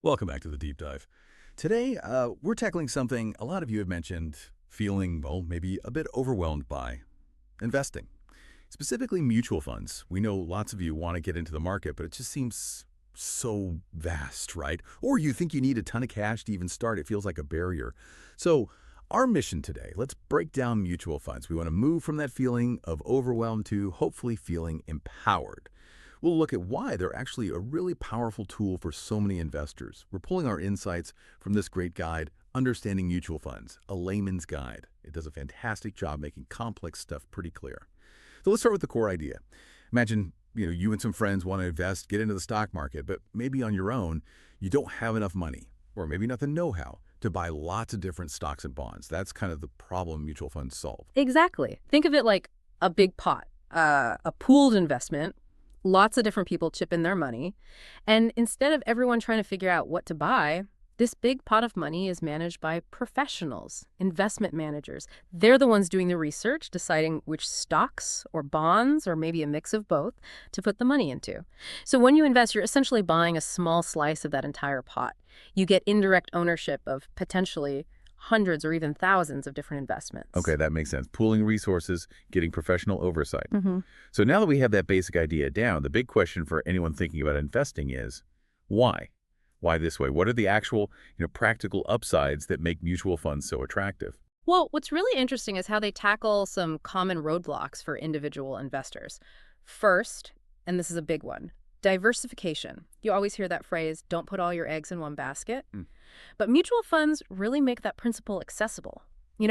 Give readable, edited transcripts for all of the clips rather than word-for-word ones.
Welcome back to the deep dive. Today, we're tackling something a lot of you have mentioned feeling, well, maybe a bit overwhelmed by investing, specifically mutual funds. We know lots of you want to get into the market, but it just seems so vast, right? Or you think you need a ton of cash to even start. It feels like a barrier. So, our mission today, let's break down mutual funds. We want to move from that feeling of overwhelmed to hopefully feeling empowered. We'll look at why they're actually a really powerful tool for so many investors. We're pulling our insights from this great guide, Understanding Mutual Funds, a layman's guide. It does a fantastic job making complex stuff pretty clear. So let's start with the core idea. Imagine, you and some friends want to invest, get into the stock market, but maybe on your own, you don't have enough money, or maybe not the know-how to buy lots of different stocks and bonds. That's kind of the problem mutual funds solve. Exactly. Think of it like a big pot, a pooled investment. Lots of different people chip in their money. And instead of everyone trying to figure out what to buy, this big pot of money is managed by professionals, investment managers. They're the ones doing the research, deciding which stocks or bonds, or maybe a mix of both, to put the money into. So when you invest, you're essentially buying a small slice of that entire pot. You get indirect ownership of potentially hundreds or even thousands of different investments. Okay, that makes sense. Pooling resources, getting professional oversight. hmm So now that we have that basic idea down, the big question for anyone thinking about investing is, why? Why this way? What are the actual, practical upsides that make mutual funds so attractive? Well, what's really interesting is how they tackle some common roadblocks for individual investors. First, and this is a big one, diversification. You always hear that phrase, don't put all your eggs in one basket. Mm. But mutual funds really make that principle accessible,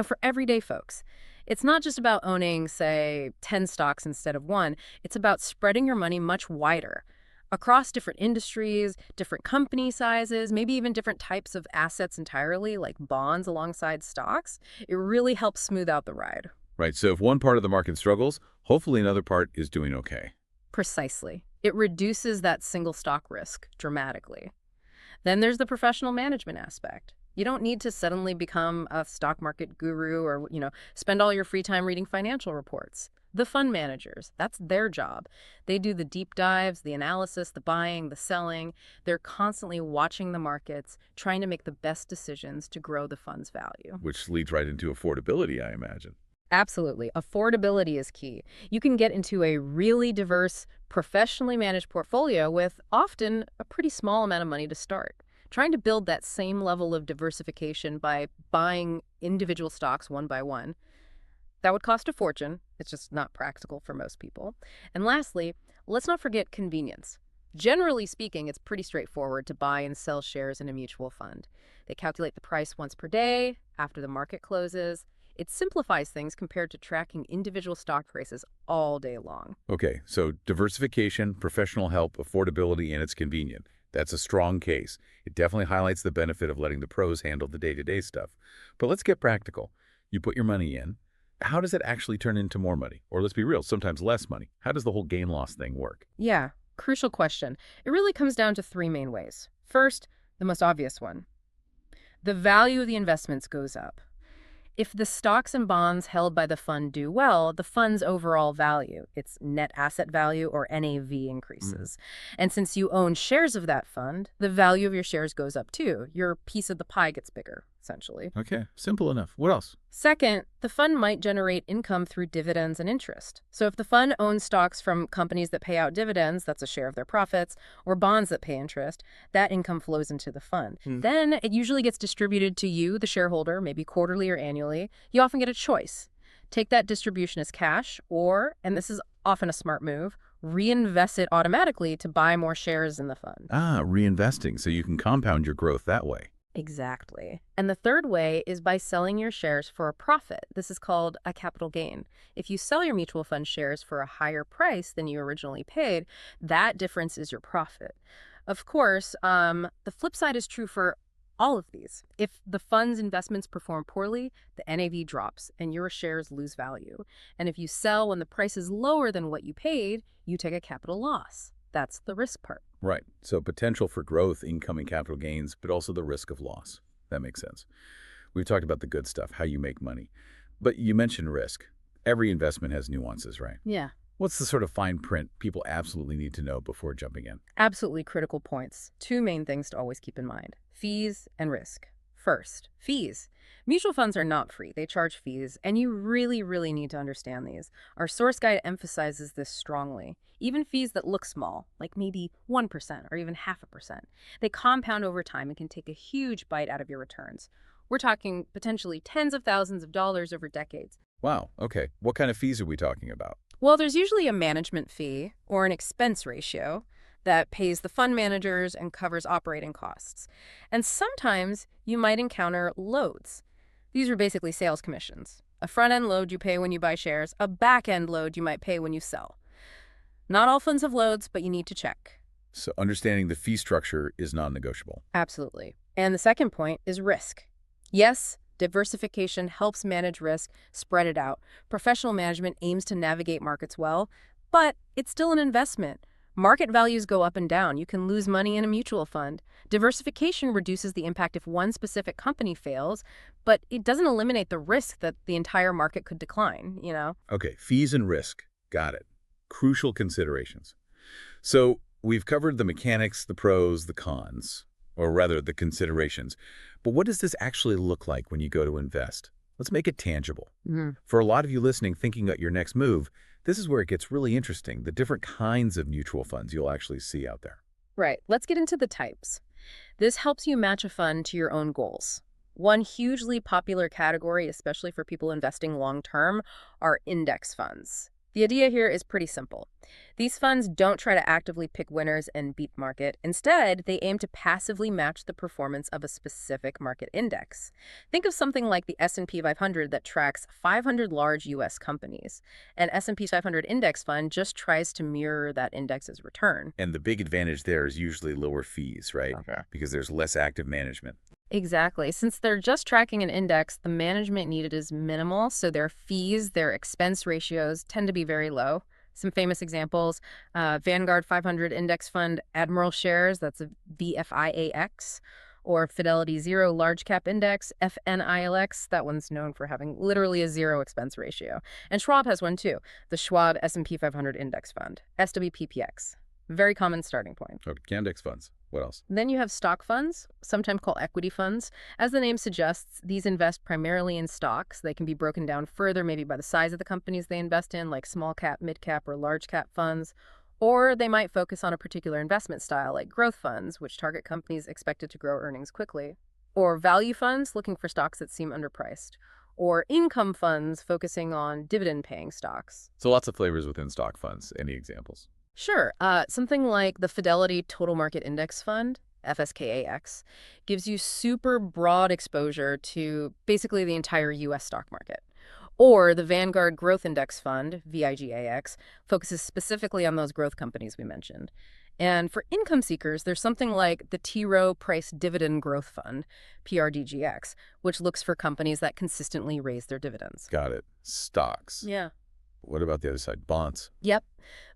for everyday folks. It's not just about owning, say, 10 stocks instead of one. It's about spreading your money much wider across different industries, different company sizes, maybe even different types of assets entirely, like bonds alongside stocks. It really helps smooth out the ride. Right, so if one part of the market struggles, hopefully another part is doing okay. Precisely. It reduces that single stock risk dramatically. Then there's the professional management aspect. You don't need to suddenly become a stock market guru or, spend all your free time reading financial reports. The fund managers, that's their job. They do the deep dives, the analysis, the buying, the selling. They're constantly watching the markets, trying to make the best decisions to grow the fund's value. Which leads right into affordability, I imagine. Absolutely. Affordability is key. You can get into a really diverse, professionally managed portfolio with often a pretty small amount of money to start. Trying to build that same level of diversification by buying individual stocks one by one, that would cost a fortune. It's just not practical for most people. And lastly, let's not forget convenience. Generally speaking, it's pretty straightforward to buy and sell shares in a mutual fund. They calculate the price once per day after the market closes. It simplifies things compared to tracking individual stock prices all day long. Okay, so diversification, professional help, affordability, and it's convenient. That's a strong case. It definitely highlights the benefit of letting the pros handle the day-to-day stuff. But let's get practical. You put your money in. How does it actually turn into more money? Or let's be real, sometimes less money. How does the whole gain-loss thing work? Yeah, crucial question. It really comes down to three main ways. First, the most obvious one. The value of the investments goes up. If the stocks and bonds held by the fund do well, the fund's overall value, its net asset value or NAV, increases. And since you own shares of that fund, the value of your shares goes up too. Your piece of the pie gets bigger, essentially. Okay, simple enough. What else? Second, the fund might generate income through dividends and interest. So if the fund owns stocks from companies that pay out dividends, that's a share of their profits, or bonds that pay interest, that income flows into the fund. Then it usually gets distributed to you, the shareholder, maybe quarterly or annually. You often get a choice. Take that distribution as cash, or, and this is often a smart move, reinvest it automatically to buy more shares in the fund. Reinvesting, so you can compound your growth that way. Exactly. And the third way is by selling your shares for a profit. This is called a capital gain. If you sell your mutual fund shares for a higher price than you originally paid, that difference is your profit. Of course, the flip side is true for all of these. If the fund's investments perform poorly, the NAV drops and your shares lose value. And if you sell when the price is lower than what you paid, you take a capital loss. That's the risk part. Right. So potential for growth, incoming capital gains, but also the risk of loss. That makes sense. We've talked about the good stuff, how you make money. But you mentioned risk. Every investment has nuances, right? Yeah. What's the sort of fine print people absolutely need to know before jumping in? Absolutely critical points. Two main things to always keep in mind: fees and risk. First, fees. Mutual funds are not free. They charge fees, and you really, really need to understand these. Our source guide emphasizes this strongly. Even fees that look small, like maybe 1% or even 0.5%, they compound over time and can take a huge bite out of your returns. We're talking potentially tens of thousands of dollars over decades. Wow, okay. What kind of fees are we talking about? Well, there's usually a management fee or an expense ratio that pays the fund managers and covers operating costs. And sometimes you might encounter loads. These are basically sales commissions. A front-end load you pay when you buy shares, a back-end load you might pay when you sell. Not all funds have loads, but you need to check. So understanding the fee structure is non-negotiable. Absolutely. And the second point is risk. Yes, diversification helps manage risk, spread it out. Professional management aims to navigate markets well, but it's still an investment. Market values go up and down. You can lose money in a mutual fund. Diversification reduces the impact if one specific company fails, but it doesn't eliminate the risk that the entire market could decline. Okay, fees and risk. Got it. Crucial considerations. So we've covered the mechanics, the pros, the cons, or rather the considerations. But what does this actually look like when you go to invest? Let's make it tangible. For a lot of you listening, thinking about your next move, this is where it gets really interesting, the different kinds of mutual funds you'll actually see out there. Right. Let's get into the types. This helps you match a fund to your own goals. One hugely popular category, especially for people investing long-term, are index funds. The idea here is pretty simple. These funds don't try to actively pick winners and beat market. Instead, they aim to passively match the performance of a specific market index. Think of something like the S&P 500 that tracks 500 large U.S. companies. An S&P 500 index fund just tries to mirror that index's return. And the big advantage there is usually lower fees, right? Okay. Because there's less active management. Exactly. Since they're just tracking an index, the management needed is minimal, so their fees, their expense ratios tend to be very low. Some famous examples, Vanguard 500 Index Fund Admiral Shares, that's a VFIAX, or Fidelity Zero Large Cap Index, FNILX, that one's known for having literally a zero expense ratio. And Schwab has one too, the Schwab S&P 500 Index Fund, SWPPX. Very common starting point. Okay, index funds. What else? Then you have stock funds, sometimes called equity funds. As the name suggests, these invest primarily in stocks. They can be broken down further, maybe by the size of the companies they invest in, like small cap, mid cap, or large cap funds. Or they might focus on a particular investment style, like growth funds, which target companies expected to grow earnings quickly. Or value funds, looking for stocks that seem underpriced. Or income funds, focusing on dividend-paying stocks. So lots of flavors within stock funds. Any examples? Sure. Something like the Fidelity Total Market Index Fund, FSKAX, gives you super broad exposure to basically the entire U.S. stock market. Or the Vanguard Growth Index Fund, VIGAX, focuses specifically on those growth companies we mentioned. And for income seekers, there's something like the T. Rowe Price Dividend Growth Fund, PRDGX, which looks for companies that consistently raise their dividends. Got it. Stocks. Yeah. What about the other side? Bonds. Yep.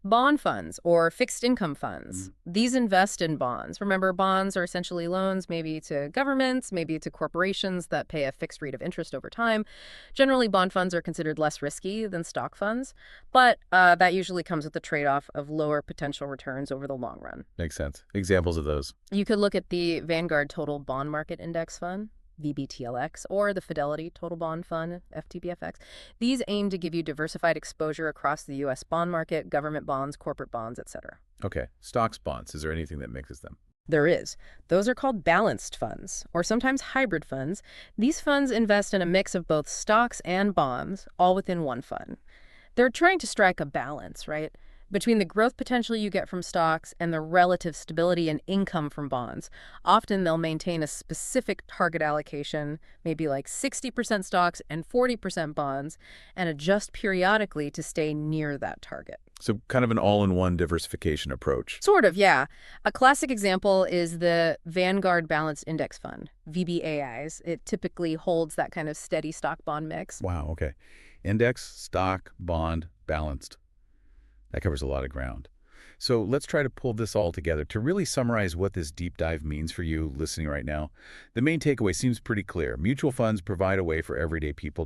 Bond funds or fixed income funds. These invest in bonds. Remember, bonds are essentially loans, maybe to governments, maybe to corporations that pay a fixed rate of interest over time. Generally, bond funds are considered less risky than stock funds, but that usually comes with the trade-off of lower potential returns over the long run. Makes sense. Examples of those. You could look at the Vanguard Total Bond Market Index Fund, VBTLX, or the Fidelity Total Bond Fund, FTBFX. These aim to give you diversified exposure across the U.S. bond market, government bonds, corporate bonds, etc. Okay. Stocks, bonds. Is there anything that mixes them? There is. Those are called balanced funds, or sometimes hybrid funds. These funds invest in a mix of both stocks and bonds, all within one fund. They're trying to strike a balance, right, between the growth potential you get from stocks and the relative stability and income from bonds. Often they'll maintain a specific target allocation, maybe like 60% stocks and 40% bonds, and adjust periodically to stay near that target. So kind of an all-in-one diversification approach. Sort of, yeah. A classic example is the Vanguard Balanced Index Fund, VBAIs. It typically holds that kind of steady stock-bond mix. Wow, okay. Index, stock, bond, balanced. That covers a lot of ground. So let's try to pull this all together to really summarize what this deep dive means for you listening right now. The main takeaway seems pretty clear. Mutual funds provide a way for everyday people.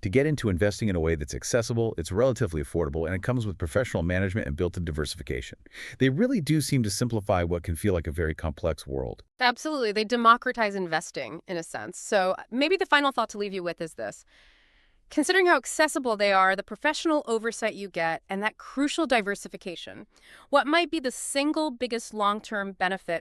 To get into investing in a way that's accessible, it's relatively affordable, and it comes with professional management and built-in diversification. They really do seem to simplify what can feel like a very complex world. Absolutely. They democratize investing in a sense. So maybe the final thought to leave you with is this. Considering how accessible they are, the professional oversight you get, and that crucial diversification, what might be the single biggest long-term benefit